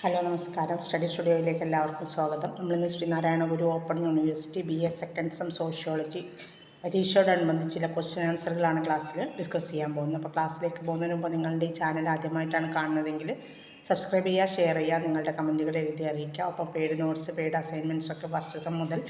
Hello നമസ്കാരം. Study സ്റ്റുഡിയോയിലേക്ക് എല്ലാവർക്കും സ്വാഗതം. നമ്മളിന്ന് Sreenarayana Guru open university BA second sem sociology പരീക്ഷയോടനുബന്ധിച്ച് ചില ക്വസ്റ്റ്യൻ ആൻസറുകളാണ് ക്ലാസ്സിൽ ഡിസ്കസ് ചെയ്യാൻ പോകുന്നത്. അപ്പോൾ ക്ലാസ്സിലേക്ക് പോകുന്നതിന് മുമ്പ് നിങ്ങളുടെ ഈ ചാനൽ ആദ്യമായിട്ടാണ് കാണുന്നതെങ്കിൽ സബ്സ്ക്രൈബ് ചെയ്യുക, ഷെയർ ചെയ്യുക, നിങ്ങളുടെ കമൻറ്റുകൾ എഴുതി അറിയിക്കുക. ഒപ്പം പെയ്ഡ് നോട്ട്സ്, പെയ്ഡ് അസൈൻമെൻറ്റ്സ് ഒക്കെ ഫസ്റ്റ് സെം മുതൽ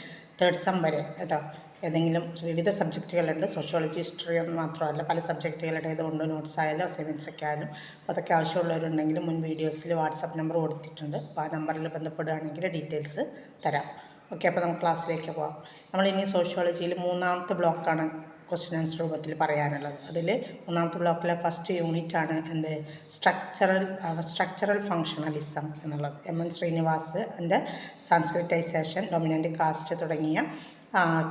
തേർഡ് സെം വരെ കേട്ടോ. ഏതെങ്കിലും വിവിധ സബ്ജക്റ്റുകളുണ്ട്, സോഷ്യോളജി, ഹിസ്റ്ററി ഒന്നും മാത്രമല്ല, പല സബ്ജക്റ്റുകളുടേതുകൊണ്ട് നോട്ട്സ് ആയാലും അസൈൻമെൻറ്റ്സ് ഒക്കെ ആയാലും അതൊക്കെ ആവശ്യമുള്ളവരുണ്ടെങ്കിൽ മുൻ വീഡിയോസിൽ വാട്സപ്പ് നമ്പർ കൊടുത്തിട്ടുണ്ട്. അപ്പോൾ ആ നമ്പറിൽ ബന്ധപ്പെടുകയാണെങ്കിൽ ഡീറ്റെയിൽസ് തരാം. ഓക്കെ, അപ്പോൾ നമുക്ക് ക്ലാസ്സിലേക്ക് പോകാം. നമ്മളിനി സോഷ്യോളജിയിൽ മൂന്നാമത്തെ ബ്ലോക്കാണ് ക്വസ്റ്റ്യൻ ആൻസർ രൂപത്തിൽ പറയാനുള്ളത്. അതിൽ മൂന്നാമത്തെ ബ്ലോക്കിലെ ഫസ്റ്റ് യൂണിറ്റാണ് എന്ത് സ്ട്രക്ചറൽ ഫങ്ഷണലിസം എന്നുള്ളത്. MN ശ്രീനിവാസ് എൻ്റെ സാൻസ്ക്രിറ്റൈസേഷൻ, ഡൊമിനൻ്റ് കാസ്റ്റ് തുടങ്ങിയ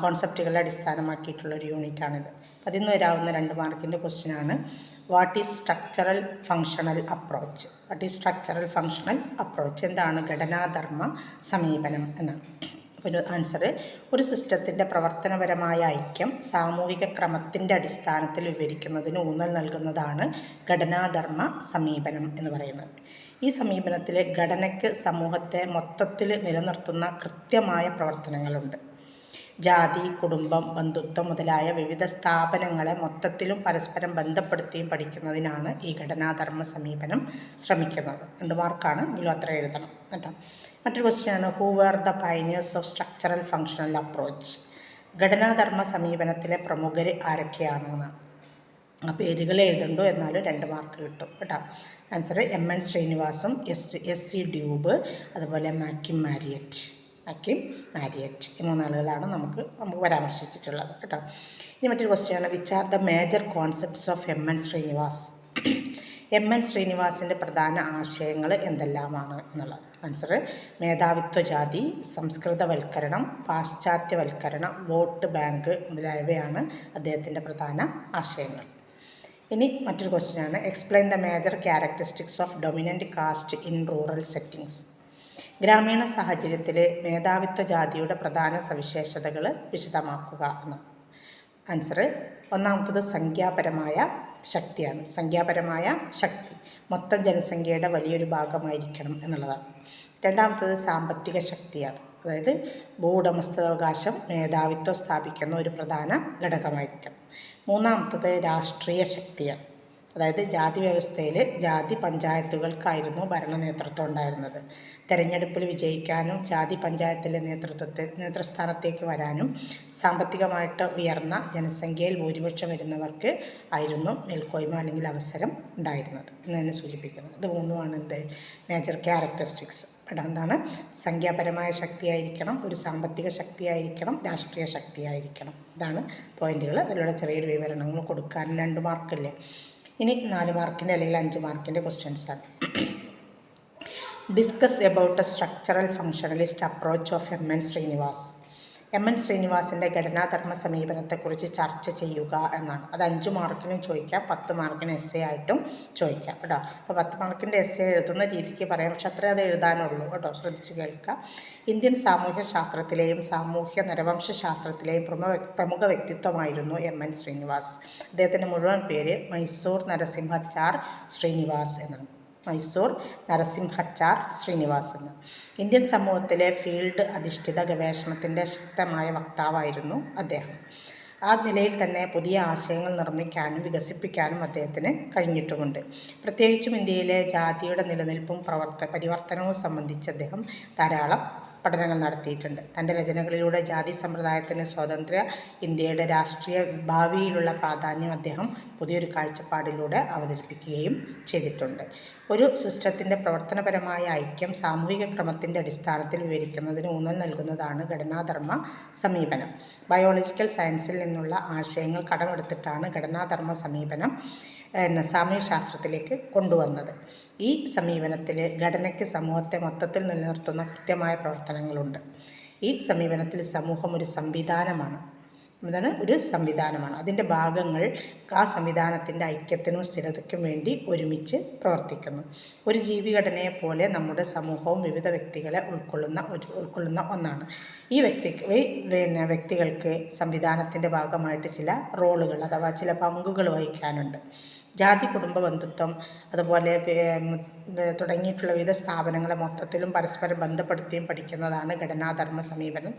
കോൺസെപ്റ്റുകളെ അടിസ്ഥാനമാക്കിയിട്ടുള്ളൊരു യൂണിറ്റാണിത്. അതിൽ നിന്ന് വരാവുന്ന 2 മാർക്കിൻ്റെ ക്വസ്റ്റ്യനാണ് what is structural functional approach. What is structural functional approach, എന്താണ് ഘടനാധർമ്മ സമീപനം എന്നാണ്. ഒരു ആൻസർ, ഒരു സിസ്റ്റത്തിൻ്റെ പ്രവർത്തനപരമായ ഐക്യം സാമൂഹിക ക്രമത്തിൻ്റെ അടിസ്ഥാനത്തിൽ വിവരിക്കുന്നതിന് ഊന്നൽ നൽകുന്നതാണ് ഘടനാധർമ്മ സമീപനം എന്ന് പറയുന്നത്. ഈ സമീപനത്തിലെ ഘടനയ്ക്ക് സമൂഹത്തെ മൊത്തത്തിൽ നിലനിർത്തുന്ന കൃത്യമായ പ്രവർത്തനങ്ങളുണ്ട്. ജാതി, കുടുംബം, ബന്ധുത്വം മുതലായ വിവിധ സ്ഥാപനങ്ങളെ മൊത്തത്തിലും പരസ്പരം ബന്ധപ്പെടുത്തിയും പഠിക്കുന്നതിനാണ് ഈ ഘടനാധർമ്മ സമീപനം ശ്രമിക്കുന്നത്. 2 മാർക്കാണ്, എങ്കിലും അത്ര എഴുതണം കേട്ടോ. മറ്റൊരു ക്വസ്റ്റ്യനാണ് who were the pioneers of structural functional approach. ഘടനാധർമ്മ സമീപനത്തിലെ പ്രമുഖർ ആരൊക്കെയാണ് എന്നാണ്. ആ പേരുകൾ എഴുതുന്നുണ്ടോ എന്നാലും 2 മാർക്ക് കിട്ടും കേട്ടോ. ആൻസർ MN ശ്രീനിവാസും SC ഡ്യൂബ്, അതുപോലെ മാക്കിം മാരിയറ്റ് ഈ 3 ആളുകളാണ് നമുക്ക് പരാമർശിച്ചിട്ടുള്ളത് കേട്ടോ. ഇനി മറ്റൊരു ക്വസ്റ്റ്യനാണ് which are the major concepts of MN Srinivas. MN ശ്രീനിവാസിൻ്റെ പ്രധാന ആശയങ്ങൾ എന്തെല്ലാമാണ് എന്നുള്ളത്. ആൻസർ മേധാവിത്വ ജാതി, സംസ്കൃതവൽക്കരണം, പാശ്ചാത്യവൽക്കരണം, വോട്ട് ബാങ്ക് മുതലായവയാണ് അദ്ദേഹത്തിൻ്റെ പ്രധാന ആശയങ്ങൾ. ഇനി മറ്റൊരു ക്വസ്റ്റ്യനാണ് explain the major characteristics of dominant caste in rural settings. ഗ്രാമീണ സാഹചര്യത്തിൽ മേധാവിത്വ ജാതിയുടെ പ്രധാന സവിശേഷതകൾ വിശദമാക്കുക എന്നാണ്. ആൻസർ, ഒന്നാമത്തത് സംഖ്യാപരമായ ശക്തിയാണ്. സംഖ്യാപരമായ ശക്തി മൊത്തം ജനസംഖ്യയുടെ വലിയൊരു ഭാഗമായിരിക്കണം എന്നുള്ളതാണ്. രണ്ടാമത്തത് സാമ്പത്തിക ശക്തിയാണ്. അതായത് ഭൂവുടമസ്ഥാവകാശം, മേധാവിത്വം സ്ഥാപിക്കുന്ന ഒരു പ്രധാന ഘടകമായിരിക്കണം. മൂന്നാമത്തത് രാഷ്ട്രീയ ശക്തിയാണ്. അതായത് ജാതി വ്യവസ്ഥയിൽ ജാതി പഞ്ചായത്തുകൾക്കായിരുന്നു ഭരണ നേതൃത്വം ഉണ്ടായിരുന്നത്. തെരഞ്ഞെടുപ്പിൽ വിജയിക്കാനും ജാതി പഞ്ചായത്തിലെ നേതൃസ്ഥാനത്തേക്ക് വരാനും സാമ്പത്തികമായിട്ട് ഉയർന്ന ജനസംഖ്യയിൽ ഭൂരിപക്ഷം വരുന്നവർക്ക് ആയിരുന്നു മേൽക്കോയ്മ അല്ലെങ്കിൽ അവസരം ഉണ്ടായിരുന്നത് എന്ന് തന്നെ സൂചിപ്പിക്കുന്നത്. ഇത് 3മാണ് എന്ത് മേജർ ക്യാരക്ടറിസ്റ്റിക്സ്. എന്താണ്? സംഖ്യാപരമായ ശക്തിയായിരിക്കണം, ഒരു സാമ്പത്തിക ശക്തിയായിരിക്കണം, രാഷ്ട്രീയ ശക്തിയായിരിക്കണം. ഇതാണ് പോയിന്റുകൾ. അതിലൂടെ ചെറിയൊരു വിവരണങ്ങൾ കൊടുക്കാൻ 2 മാർക്കില്ലേ. ഇനി 4 മാർക്കിൻ്റെ അല്ലെങ്കിൽ 5 മാർക്കിൻ്റെ ക്വസ്റ്റ്യൻസാണ്. Discuss about a structural functionalist approach of MN Srinivas. MN ശ്രീനിവാസിൻ്റെ ഘടനാധർമ്മ സമീപനത്തെക്കുറിച്ച് ചർച്ച ചെയ്യുക എന്നാണ്. അത് 5 മാർക്കിനും ചോദിക്കാം, 10 മാർക്കിന് essay ആയിട്ടും ചോദിക്കാം കേട്ടോ. അപ്പോൾ 10 മാർക്കിൻ്റെ essay എഴുതുന്ന രീതിക്ക് പറയാം, പക്ഷെ അത്രേ അത് എഴുതാനുള്ളൂ കേട്ടോ. ശ്രദ്ധിച്ച് കേൾക്കുക. ഇന്ത്യൻ സാമൂഹ്യ ശാസ്ത്രത്തിലെയും സാമൂഹ്യ നരവംശ ശാസ്ത്രത്തിലെയും പ്രമുഖ വ്യക്തിത്വമായിരുന്നു MN ശ്രീനിവാസ്. അദ്ദേഹത്തിൻ്റെ മുഴുവൻ പേര് മൈസൂർ നരസിംഹച്ചാർ ശ്രീനിവാസ് എന്നാണ്. മൈസൂർ നരസിംഹച്ചാർ ശ്രീനിവാസ് എന്ന്. ഇന്ത്യൻ സമൂഹത്തിലെ ഫീൽഡ് അധിഷ്ഠിത ഗവേഷണത്തിൻ്റെ ശക്തമായ വക്താവായിരുന്നു അദ്ദേഹം. ആ നിലയിൽ തന്നെ പുതിയ ആശയങ്ങൾ നിർമ്മിക്കാനും വികസിപ്പിക്കാനും അദ്ദേഹത്തിന് കഴിഞ്ഞിട്ടുമുണ്ട്. പ്രത്യേകിച്ചും ഇന്ത്യയിലെ ജാതിയുടെ നിലനിൽപ്പും പരിവർത്തനവും സംബന്ധിച്ച് അദ്ദേഹം ധാരാളം പഠനങ്ങൾ നടത്തിയിട്ടുണ്ട്. തൻ്റെ രചനകളിലൂടെ ജാതി സമ്പ്രദായത്തിന് സ്വതന്ത്ര ഇന്ത്യയുടെ രാഷ്ട്രീയ ഭാവിയിലുള്ള പ്രാധാന്യം അദ്ദേഹം പുതിയൊരു കാഴ്ചപ്പാടിലൂടെ അവതരിപ്പിക്കുകയും ചെയ്തിട്ടുണ്ട്. ഒരു സിസ്റ്റത്തിൻ്റെ പ്രവർത്തനപരമായ ഐക്യം സാമൂഹിക ക്രമത്തിൻ്റെ അടിസ്ഥാനത്തിൽ വിവരിക്കുന്നതിന് ഊന്നൽ നൽകുന്നതാണ് ഘടനാധർമ്മ സമീപനം. ബയോളജിക്കൽ സയൻസിൽ നിന്നുള്ള ആശയങ്ങൾ കടമെടുത്തിട്ടാണ് ഘടനാധർമ്മ സമീപനം സാമൂഹ്യശാസ്ത്രത്തിലേക്ക് കൊണ്ടുവന്നത്. ഈ സമീപനത്തിൽ ഘടനയ്ക്ക് സമൂഹത്തെ മൊത്തത്തിൽ നിലനിർത്തുന്ന കൃത്യമായ പ്രവർത്തനങ്ങളുണ്ട്. ഈ സമീപനത്തിൽ സമൂഹം ഒരു സംവിധാനമാണ്. ഒരു സംവിധാനമാണ്. അതിൻ്റെ ഭാഗങ്ങൾ ആ സംവിധാനത്തിൻ്റെ ഐക്യത്തിനും സ്ഥിരതയ്ക്കും വേണ്ടി ഒരുമിച്ച് പ്രവർത്തിക്കുന്നു. ഒരു ജീവിഘടനയെ പോലെ നമ്മുടെ സമൂഹവും വിവിധ വ്യക്തികളെ ഉൾക്കൊള്ളുന്ന ഒന്നാണ്. ഈ വ്യക്തികൾക്ക് സംവിധാനത്തിൻ്റെ ഭാഗമായിട്ട് ചില റോളുകൾ അഥവാ ചില പങ്കുകൾ വഹിക്കാനുണ്ട്. ജാതി, കുടുംബ ബന്ധുത്വം, അതുപോലെ തുടങ്ങിയിട്ടുള്ള വിവിധ സ്ഥാപനങ്ങളെ മൊത്തത്തിലും പരസ്പരം ബന്ധപ്പെടുത്തിയും പഠിക്കുന്നതാണ് ഘടനാധർമ്മ സമീപനം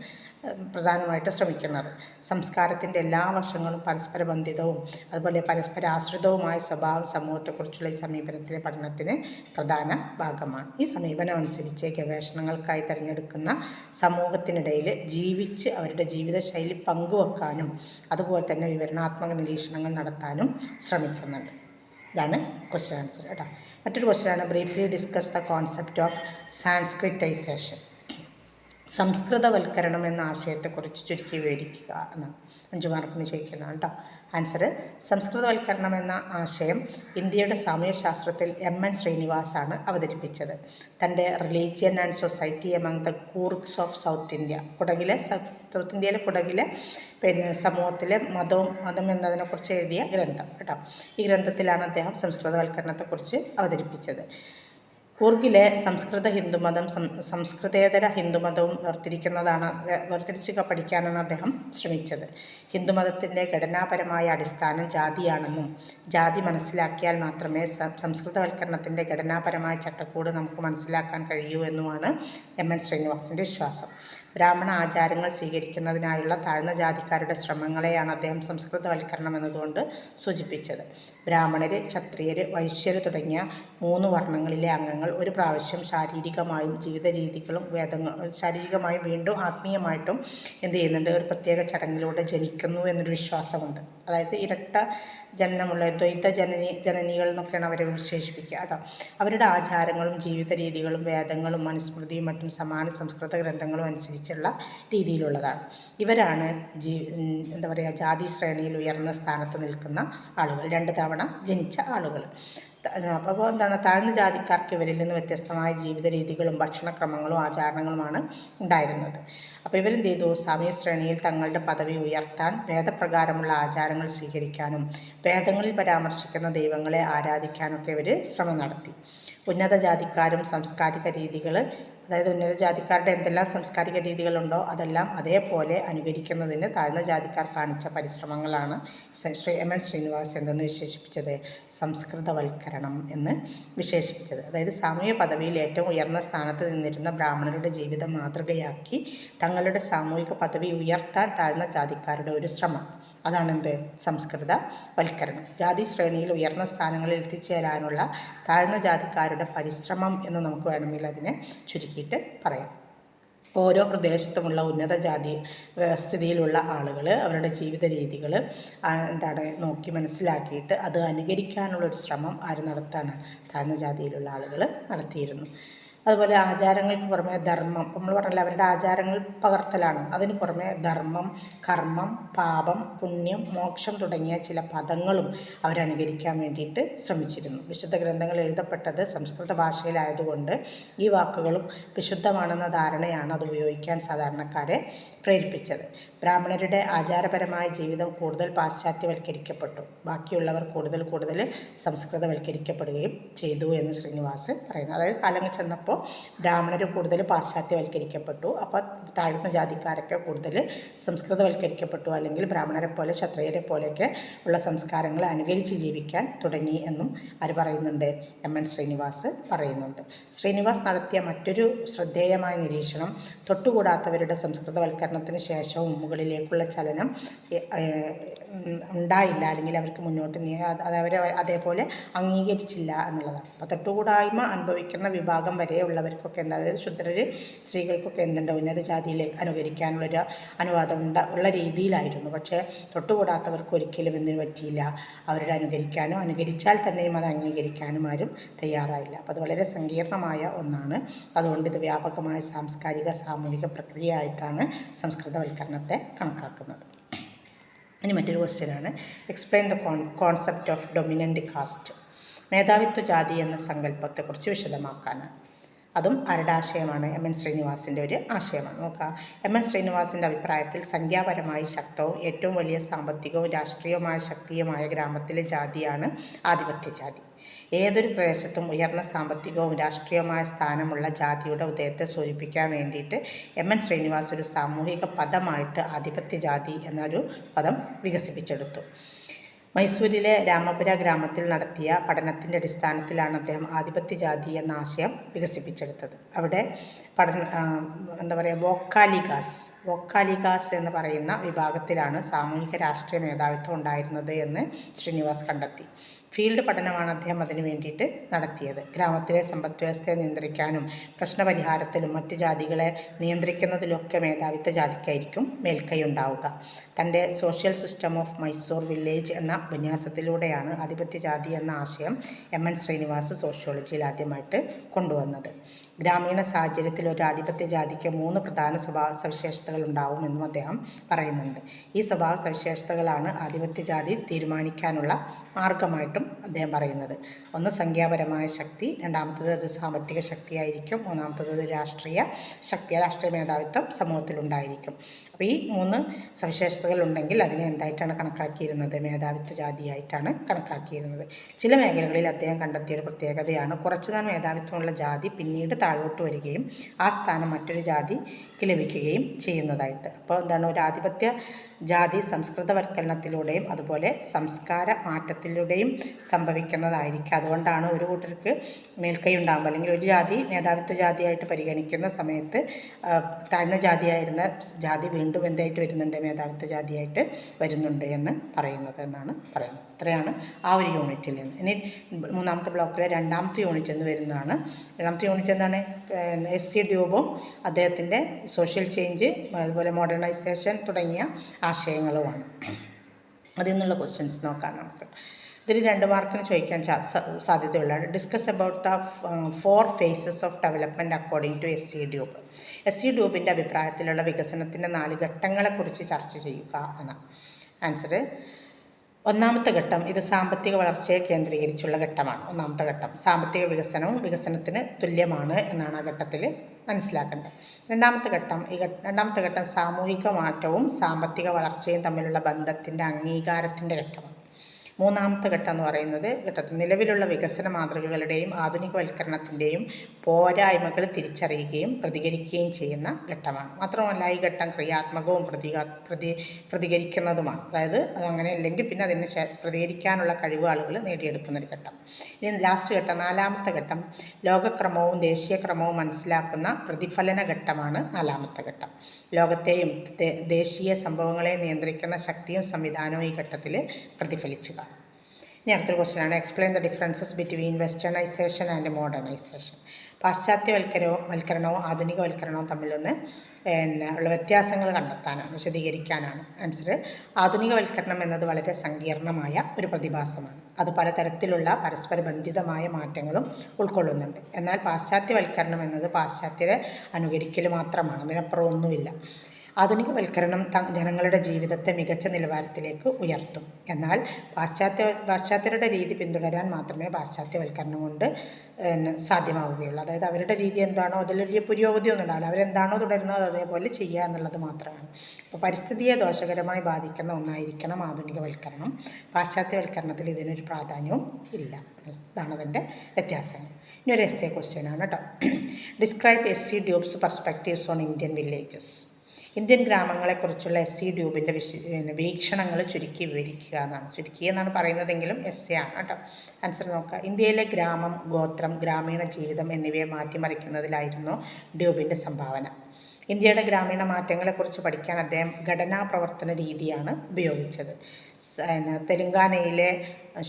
പ്രധാനമായിട്ട് ശ്രമിക്കുന്നത്. സംസ്കാരത്തിൻ്റെ എല്ലാ വശങ്ങളും പരസ്പര ബന്ധിതവും അതുപോലെ പരസ്പര ആശ്രിതവുമായ സ്വഭാവം സമൂഹത്തെക്കുറിച്ചുള്ള ഈ സമീപനത്തിലെ പഠനത്തിന് പ്രധാന ഭാഗമാണ്. ഈ സമീപനം അനുസരിച്ച് ഗവേഷണങ്ങൾക്കായി തിരഞ്ഞെടുക്കുന്ന സമൂഹത്തിനിടയിൽ ജീവിച്ച് അവരുടെ ജീവിതശൈലി പങ്കുവെക്കാനും അതുപോലെ തന്നെ വിവരണാത്മക നിരീക്ഷണങ്ങൾ നടത്താനും ശ്രമിക്കുന്നുണ്ട്. ഇതാണ് ക്വസ്റ്റ്യൻ ആൻസർ കേട്ടോ. മറ്റൊരു ക്വസ്റ്റ്യനാണ് briefly discuss the concept of sanskritization. സംസ്കൃതവൽക്കരണം എന്ന ആശയത്തെക്കുറിച്ച് ചുരുക്കി വിവരിക്കുക എന്നാണ് 5 മാർക്കിന് ചോദിക്കുന്നതാണ് കേട്ടോ. ആൻസർ: സംസ്കൃതവൽക്കരണം എന്ന ആശയം ഇന്ത്യയുടെ സാമൂഹ്യശാസ്ത്രത്തിൽ എം.എൻ. ശ്രീനിവാസാണ് അവതരിപ്പിച്ചത്. തൻ്റെ religion and society among the Coorgs of South India, South ഇന്ത്യയിലെ കുടകിലെ സമൂഹത്തിലെ മതം എന്നതിനെക്കുറിച്ച് എഴുതിയ ഗ്രന്ഥം കേട്ടോ. ഈ ഗ്രന്ഥത്തിലാണ് അദ്ദേഹം സംസ്കൃതവൽക്കരണത്തെക്കുറിച്ച് അവതരിപ്പിച്ചത്. കൂർഗിലെ സംസ്കൃത ഹിന്ദുമതം സംസ്കൃതേതര ഹിന്ദുമതവും വേർതിരിച്ച് പഠിക്കാനാണ് അദ്ദേഹം ശ്രമിച്ചത്. ഹിന്ദുമതത്തിൻ്റെ ഘടനാപരമായ അടിസ്ഥാനം ജാതിയാണെന്നും ജാതി മനസ്സിലാക്കിയാൽ മാത്രമേ സംസ്കൃതവൽക്കരണത്തിൻ്റെ ഘടനാപരമായ ചട്ടക്കൂട് നമുക്ക് മനസ്സിലാക്കാൻ കഴിയൂ എന്നുമാണ് എം.എൻ. ശ്രീനിവാസിൻ്റെ വിശ്വാസം. ബ്രാഹ്മണ ആചാരങ്ങൾ സ്വീകരിക്കുന്നതിനായുള്ള താഴ്ന്ന ജാതിക്കാരുടെ ശ്രമങ്ങളെയാണ് അദ്ദേഹം സംസ്കൃതവൽക്കരണം എന്നതുകൊണ്ട് സൂചിപ്പിച്ചത്. ബ്രാഹ്മണർ, ക്ഷത്രിയർ, വൈശ്യർ തുടങ്ങിയ 3 വർണ്ണങ്ങളിലെ അംഗങ്ങൾ ഒരു പ്രാവശ്യം ശാരീരികമായും ജീവിത രീതികളും ശാരീരികമായും വീണ്ടും ആത്മീയമായിട്ടും എന്ത് ചെയ്യുന്നുണ്ട്, ഒരു പ്രത്യേക ചടങ്ങിലൂടെ ജനിക്കുന്നു എന്നൊരു വിശ്വാസമുണ്ട്. അതായത് ഇരട്ട ജനനമുള്ള ദ്വൈത ജനനികൾ എന്നൊക്കെയാണ് അവരെ വിശേഷിപ്പിക്കുക കേട്ടോ. അവരുടെ ആചാരങ്ങളും ജീവിത രീതികളും വേദങ്ങളും മനുസ്മൃതിയും മറ്റും സമാന സംസ്കൃത ഗ്രന്ഥങ്ങളും അനുസരിച്ചുള്ള രീതിയിലുള്ളതാണ്. ഇവരാണ് ജാതി ശ്രേണിയിൽ ഉയർന്ന സ്ഥാനത്ത് നിൽക്കുന്ന ആളുകൾ, 2 തവണ ജനിച്ച ആളുകൾ. അപ്പോൾ താഴ്ന്ന ജാതിക്കാർക്ക് ഇവരിൽ നിന്ന് വ്യത്യസ്തമായ ജീവിത രീതികളും ഭക്ഷണക്രമങ്ങളും ആചാരങ്ങളുമാണ് ഉണ്ടായിരുന്നത്. അപ്പോൾ ഇവരെന്ത് ചെയ്തു, സാമൂഹ്യ ശ്രേണിയിൽ തങ്ങളുടെ പദവി ഉയർത്താൻ വേദപ്രകാരമുള്ള ആചാരങ്ങൾ സ്വീകരിക്കാനും വേദങ്ങളിൽ പരാമർശിക്കുന്ന ദൈവങ്ങളെ ആരാധിക്കാനൊക്കെ ഇവർ ശ്രമം നടത്തി. ഉന്നത ജാതിക്കാരും സാംസ്കാരിക രീതികൾ, അതായത് ഉന്നത ജാതിക്കാരുടെ എന്തെല്ലാം സാംസ്കാരിക രീതികളുണ്ടോ അതെല്ലാം അതേപോലെ അനുകരിക്കുന്നതിന് താഴ്ന്ന ജാതിക്കാർ കാണിച്ച പരിശ്രമങ്ങളാണ് എം.എൻ. ശ്രീനിവാസ് എന്തെന്ന് വിശേഷിപ്പിച്ചത്, സംസ്കൃതവൽക്കരണം എന്ന് വിശേഷിപ്പിച്ചത്. അതായത് സാമൂഹ്യ പദവിയിൽ ഏറ്റവും ഉയർന്ന സ്ഥാനത്ത് നിന്നിരുന്ന ബ്രാഹ്മണരുടെ ജീവിതം മാതൃകയാക്കി തങ്ങളുടെ സാമൂഹിക പദവി ഉയർത്താൻ താഴ്ന്ന ജാതിക്കാരുടെ ഒരു ശ്രമം, അതാണെന്ത്, സംസ്കൃതവൽക്കരണം. ജാതി ശ്രേണിയിൽ ഉയർന്ന സ്ഥാനങ്ങളിൽ എത്തിച്ചേരാനുള്ള താഴ്ന്ന ജാതിക്കാരുടെ പരിശ്രമം എന്ന് നമുക്ക് വേണമെങ്കിൽ അതിനെ ചുരുക്കിയിട്ട് പറയാം. ഓരോ പ്രദേശത്തുമുള്ള ഉന്നത ജാതി സ്ഥിതിയിലുള്ള ആളുകൾ അവരുടെ ജീവിത രീതികൾ നോക്കി മനസ്സിലാക്കിയിട്ട് അത് അനുകരിക്കാനുള്ളൊരു ശ്രമം നടത്താണ് താഴ്ന്ന ജാതിയിലുള്ള ആളുകൾ നടത്തിയിരുന്നു. അതുപോലെ ആചാരങ്ങൾക്ക് പുറമെ ധർമ്മം, നമ്മൾ പറഞ്ഞില്ല അവരുടെ ആചാരങ്ങൾ പകർത്തലാണ്, അതിന് പുറമെ ധർമ്മം, കർമ്മം, പാപം, പുണ്യം, മോക്ഷം തുടങ്ങിയ ചില പദങ്ങളും അവരനുകരിക്കാൻ വേണ്ടിയിട്ട് ശ്രമിച്ചിരുന്നു. വിശുദ്ധ ഗ്രന്ഥങ്ങൾ എഴുതപ്പെട്ടത് സംസ്കൃത ഭാഷയിലായതുകൊണ്ട് ഈ വാക്കുകളും വിശുദ്ധമാണെന്ന ധാരണയാണ് അത് ഉപയോഗിക്കാൻ സാധാരണക്കാരെ പ്രേരിപ്പിച്ചത്. ബ്രാഹ്മണരുടെ ആചാരപരമായ ജീവിതം കൂടുതൽ പാശ്ചാത്യവൽക്കരിക്കപ്പെട്ടു, ബാക്കിയുള്ളവർ കൂടുതൽ സംസ്കൃതവൽക്കരിക്കപ്പെടുകയും ചെയ്തു എന്ന് ശ്രീനിവാസ് പറയുന്നു. അതായത് കാലങ്ങൾ ചെന്നപ്പോൾ ബ്രാഹ്മണർ കൂടുതൽ പാശ്ചാത്യവൽക്കരിക്കപ്പെട്ടു, അപ്പോൾ താഴ്ന്ന ജാതിക്കാരൊക്കെ കൂടുതൽ സംസ്കൃതവൽക്കരിക്കപ്പെട്ടു, അല്ലെങ്കിൽ ബ്രാഹ്മണരെ പോലെ ക്ഷത്രിയരെ പോലെയൊക്കെ ഉള്ള സംസ്കാരങ്ങളെ അനുകരിച്ച് ജീവിക്കാൻ തുടങ്ങി എന്നും ആര് പറയുന്നുണ്ട്, എം.എൻ. ശ്രീനിവാസ് പറയുന്നുണ്ട്. ശ്രീനിവാസ് നടത്തിയ മറ്റൊരു ശ്രദ്ധേയമായ നിരീക്ഷണം തൊട്ടുകൂടാത്തവരുടെ സംസ്കൃതവൽക്കരണത്തിന് ശേഷവും മുകളിലേക്കുള്ള ചലനം ഉണ്ടായില്ല, അല്ലെങ്കിൽ അവർക്ക് മുന്നോട്ട് അവരെ അതേപോലെ അംഗീകരിച്ചില്ല എന്നുള്ളതാണ്. അപ്പോൾ തൊട്ടുകൂടായ്മ അനുഭവിക്കുന്ന വിഭാഗം വരെയുള്ളവർക്കൊക്കെ അതായത് ശുദ്രർ സ്ത്രീകൾക്കൊക്കെ എന്തുണ്ട്, ഉന്നത ജാതിയിലേക്ക് അനുകരിക്കാനുള്ളൊരു അനുവാദം ഉള്ള രീതിയിലായിരുന്നു. പക്ഷേ തൊട്ടുകൂടാത്തവർക്ക് ഒരിക്കലും എന്തിനു പറ്റിയില്ല, അവരുടെ അനുകരിക്കാനോ അനുകരിച്ചാൽ തന്നെയും അത് അംഗീകരിക്കാനും ആരും തയ്യാറായില്ല. അപ്പോൾ അത് വളരെ സങ്കീർണമായ ഒന്നാണ്. അതുകൊണ്ട് ഇത് വ്യാപകമായ സാംസ്കാരിക സാമൂഹിക പ്രക്രിയയായിട്ടാണ് സംസ്കൃതവൽക്കരണത്തെ കണക്കാക്കുന്നത്. ഇനി മറ്റൊരു ക്വസ്റ്റ്യനാണ്, explain the concept of dominant caste. മേധാവിത്വ ജാതി എന്ന സങ്കല്പത്തെക്കുറിച്ച് വിശദമാക്കാനാണ്. അതും ആരുടെ ആശയമാണ്, എം.എൻ. ശ്രീനിവാസിൻ്റെ ഒരു ആശയമാണ്. നോക്കാം, എം.എൻ. ശ്രീനിവാസിൻ്റെ അഭിപ്രായത്തിൽ സംഖ്യാപരമായി ശക്തവും ഏറ്റവും വലിയ സാമ്പത്തികവും രാഷ്ട്രീയവുമായ ശക്തിയുമായ ഗ്രാമത്തിലെ ജാതിയാണ് ആധിപത്യ ജാതി. ഏതൊരു പ്രദേശത്തും ഉയർന്ന സാമ്പത്തികവും രാഷ്ട്രീയവുമായ സ്ഥാനമുള്ള ജാതിയുടെ ഉദയത്തെ സൂചിപ്പിക്കാൻ വേണ്ടിയിട്ട് എം.എൻ. ശ്രീനിവാസ് ഒരു സാമൂഹിക പദമായിട്ട് ആധിപത്യ ജാതി എന്നൊരു പദം വികസിപ്പിച്ചെടുത്തു. മൈസൂരിലെ രാമപുര ഗ്രാമത്തിൽ നടത്തിയ പഠനത്തിൻ്റെ അടിസ്ഥാനത്തിലാണ് അദ്ദേഹം ആധിപത്യ ജാതി എന്ന ആശയം വികസിപ്പിച്ചെടുത്തത്. അവിടെ വോക്കാലിഗാസ് എന്ന് പറയുന്ന വിഭാഗത്തിലാണ് സാമൂഹിക രാഷ്ട്രീയ മേധാവിത്വം ഉണ്ടായിരുന്നത് എന്ന് ശ്രീനിവാസ് കണ്ടെത്തി. ഫീൽഡ് പഠനമാണ് അദ്ദേഹം അതിനു വേണ്ടിയിട്ട് നടത്തിയത്. ഗ്രാമത്തിലെ സമ്പദ് വ്യവസ്ഥയെ നിയന്ത്രിക്കാനും പ്രശ്നപരിഹാരത്തിലും മറ്റ് ജാതികളെ നിയന്ത്രിക്കുന്നതിലൊക്കെ മേധാവിത്വ ജാതിക്കായിരിക്കും മേൽക്കൈ ഉണ്ടാവുക. തൻ്റെ social system of Mysore village എന്ന ഉപന്യാസത്തിലൂടെയാണ് ആധിപത്യ ജാതി എന്ന ആശയം എം.എൻ. ശ്രീനിവാസ് സോഷ്യോളജിയിൽ ആദ്യമായിട്ട് കൊണ്ടുവന്നത്. ഗ്രാമീണ സാഹചര്യത്തിൽ ഒരു ആധിപത്യ ജാതിക്ക് 3 പ്രധാന സ്വഭാവ സവിശേഷതകൾ ഉണ്ടാവുമെന്നും അദ്ദേഹം പറയുന്നുണ്ട്. ഈ സ്വഭാവ സവിശേഷതകളാണ് ആധിപത്യ ജാതി തീരുമാനിക്കാനുള്ള മാർഗമായിട്ടും അദ്ദേഹം പറയുന്നത്. ഒന്ന് സംഖ്യാപരമായ ശക്തി, രണ്ടാമത്തത് അത് സാമ്പത്തിക ശക്തിയായിരിക്കും, മൂന്നാമത്തത് രാഷ്ട്രീയ ശക്തി, രാഷ്ട്രീയ മേധാവിത്വം സമൂഹത്തിലുണ്ടായിരിക്കും. അപ്പോൾ ഈ 3 സവിശേഷതകൾ ഉണ്ടെങ്കിൽ അതിനെ എന്തായിട്ടാണ് കണക്കാക്കിയിരുന്നത്? മേധാവിത്വ ജാതിയായിട്ടാണ് കണക്കാക്കിയിരുന്നത്. ചില മേഖലകളിൽ അദ്ദേഹം കണ്ടെത്തിയൊരു പ്രത്യേകതയാണ് കുറച്ചുനാൾ മേധാവിത്വമുള്ള ജാതി പിന്നീട് താഴോട്ട് വരികയും ആ സ്ഥാനം മറ്റൊരു ജാതിക്ക് ലഭിക്കുകയും ചെയ്യുന്നതായിട്ട്. അപ്പോൾ എന്താണ്, ഒരു ആധിപത്യ ജാതി സംസ്കൃതവൽക്കരണത്തിലൂടെയും അതുപോലെ സംസ്കാര മാറ്റത്തിലൂടെയും സംഭവിക്കുന്നതായിരിക്കും. അതുകൊണ്ടാണ് ഒരു കൂട്ടർക്ക് മേൽക്കൈ ഉണ്ടാകുമ്പോൾ അല്ലെങ്കിൽ ഒരു ജാതി മേധാവിത്വ ജാതിയായിട്ട് പരിഗണിക്കുന്ന സമയത്ത് താഴ്ന്ന ജാതിയായിരുന്ന ജാതി വീണ്ടും എന്തായിട്ട് വരുന്നുണ്ട്? മേധാവിത്വ ജാതിയായിട്ട് വരുന്നുണ്ട് എന്ന് പറയുന്നത് എന്നാണ് പറയുന്നത്. ഇത്രയാണ് ആ ഒരു യൂണിറ്റിൽ നിന്ന്. ഇനി മൂന്നാമത്തെ ബ്ലോക്കിലെ രണ്ടാമത്തെ യൂണിറ്റ് എന്ന് വരുന്നതാണ്. രണ്ടാമത്തെ യൂണിറ്റ് എന്താണ്? എസ്.സി. ഡ്യൂബും അദ്ദേഹത്തിൻ്റെ സോഷ്യൽ ചേഞ്ച് അതുപോലെ മോഡേണൈസേഷൻ തുടങ്ങിയ ആശയങ്ങളുമാണ്. അതിൽ നിന്നുള്ള ക്വസ്റ്റ്യൻസ് നോക്കാം നമുക്ക്. ഇതിൽ 2 മാർക്കിന് ചോദിക്കാൻ സാധ്യതയുള്ളതാണ്. Discuss about the 4 phases of development according to S C. Dube. S C. ഡ്യൂബിൻ്റെ അഭിപ്രായത്തിലുള്ള വികസനത്തിൻ്റെ 4 ഘട്ടങ്ങളെക്കുറിച്ച് ചർച്ച ചെയ്യുക എന്നാണ് ആൻസർ. ഒന്നാമത്തെ ഘട്ടം ഇത് സാമ്പത്തിക വളർച്ചയെ കേന്ദ്രീകരിച്ചുള്ള ഘട്ടമാണ്. ഒന്നാമത്തെ ഘട്ടം സാമ്പത്തിക വികസനവും വികസനത്തിന് തുല്യമാണ് എന്നാണ് ആ ഘട്ടത്തിൽ മനസ്സിലാക്കേണ്ടത്. രണ്ടാമത്തെ ഘട്ടം സാമൂഹിക മാറ്റവും സാമ്പത്തിക വളർച്ചയും തമ്മിലുള്ള ബന്ധത്തിൻ്റെ അംഗീകാരത്തിൻ്റെ ഘട്ടമാണ്. മൂന്നാമത്തെ ഘട്ടം എന്ന് പറയുന്നത് ഘട്ടത്തിൽ നിലവിലുള്ള വികസന മാതൃകകളുടെയും ആധുനികവൽക്കരണത്തിൻ്റെയും പോരായ്മകൾ തിരിച്ചറിയുകയും പ്രതികരിക്കുകയും ചെയ്യുന്ന ഘട്ടമാണ്. മാത്രമല്ല ഈ ഘട്ടം ക്രിയാത്മകവും പ്രതികരിക്കുന്നതുമാണ്. അതായത് അതങ്ങനെ അല്ലെങ്കിൽ പിന്നെ അതിന് പ്രതികരിക്കാനുള്ള കഴിവ് ആളുകൾ നേടിയെടുക്കുന്നൊരു ഘട്ടം. ഇനി ലാസ്റ്റ് ഘട്ടം, 4-ാമത്തെ ഘട്ടം ലോകക്രമവും ദേശീയക്രമവും മനസ്സിലാക്കുന്ന പ്രതിഫലന ഘട്ടമാണ് 4-ാമത്തെ ഘട്ടം. ലോകത്തെയും ദേശീയ സംഭവങ്ങളെ നിയന്ത്രിക്കുന്ന ശക്തിയും സംവിധാനവും ഈ ഘട്ടത്തിൽ പ്രതിഫലിച്ചു. ഇനി അടുത്തൊരു ക്വസ്റ്റ്യനാണ്. Explain the differences between westernization and modernization. പാശ്ചാത്യവൽക്കരണവും ആധുനികവൽക്കരണവും തമ്മിലൊന്ന് ഉള്ള വ്യത്യാസങ്ങൾ കണ്ടെത്താനാണ്, വിശദീകരിക്കാനാണ് ആൻസർ. ആധുനികവൽക്കരണം എന്നത് വളരെ സങ്കീർണമായ ഒരു പ്രതിഭാസമാണ്. അത് പലതരത്തിലുള്ള പരസ്പര ബന്ധിതമായ മാറ്റങ്ങളും ഉൾക്കൊള്ളുന്നുണ്ട്. എന്നാൽ പാശ്ചാത്യവൽക്കരണം എന്നത് പാശ്ചാത്യരെ അനുകരിക്കൽ മാത്രമാണ്, അതിനപ്പുറം ഒന്നുമില്ല. ആധുനികവൽക്കരണം ജനങ്ങളുടെ ജീവിതത്തെ മികച്ച നിലവാരത്തിലേക്ക് ഉയർത്തും. എന്നാൽ പാശ്ചാത്യരുടെ രീതി പിന്തുടരാൻ മാത്രമേ പാശ്ചാത്യവൽക്കരണം കൊണ്ട് സാധ്യമാവുകയുള്ളൂ. അതായത് അവരുടെ രീതി എന്താണോ അതിൽ വലിയ പുരോഗതിയൊന്നും ഉണ്ടാവില്ല. അവരെന്താണോ തുടരുന്നത് അതേപോലെ ചെയ്യുക എന്നുള്ളത് മാത്രമാണ്. അപ്പോൾ പരിസ്ഥിതിയെ ദോഷകരമായി ബാധിക്കുന്ന ഒന്നായിരിക്കണം ആധുനികവൽക്കരണം. പാശ്ചാത്യവൽക്കരണത്തിൽ ഇതിനൊരു പ്രാധാന്യവും ഇല്ല. ഇതാണ് അതിൻ്റെ വ്യത്യാസം. ഇനി ഒരു എസ്സേ ക്വസ്റ്റ്യനാണ് കേട്ടോ. Describe S C. Dube's perspectives on Indian villages. Indian ഗ്രാമങ്ങളെക്കുറിച്ചുള്ള എസ്.സി. ഡ്യൂബിൻ്റെ വീക്ഷണങ്ങൾ ചുരുക്കി വിവരിക്കുക എന്നാണ്. ചുരുക്കി എന്നാണ് പറയുന്നതെങ്കിലും എസ്സേ ആണ് കേട്ടോ. ആൻസർ നോക്കുക. ഇന്ത്യയിലെ ഗ്രാമം, ഗോത്രം, ഗ്രാമീണ ജീവിതം എന്നിവയെ മാറ്റിമറിക്കുന്നതിലായിരുന്നു ഡ്യൂബിൻ്റെ സംഭാവന. ഇന്ത്യയുടെ ഗ്രാമീണ മാറ്റങ്ങളെക്കുറിച്ച് പഠിക്കാൻ അദ്ദേഹം ഘടനാ പ്രവർത്തന രീതിയാണ് ഉപയോഗിച്ചത്. തെലുങ്കാനയിലെ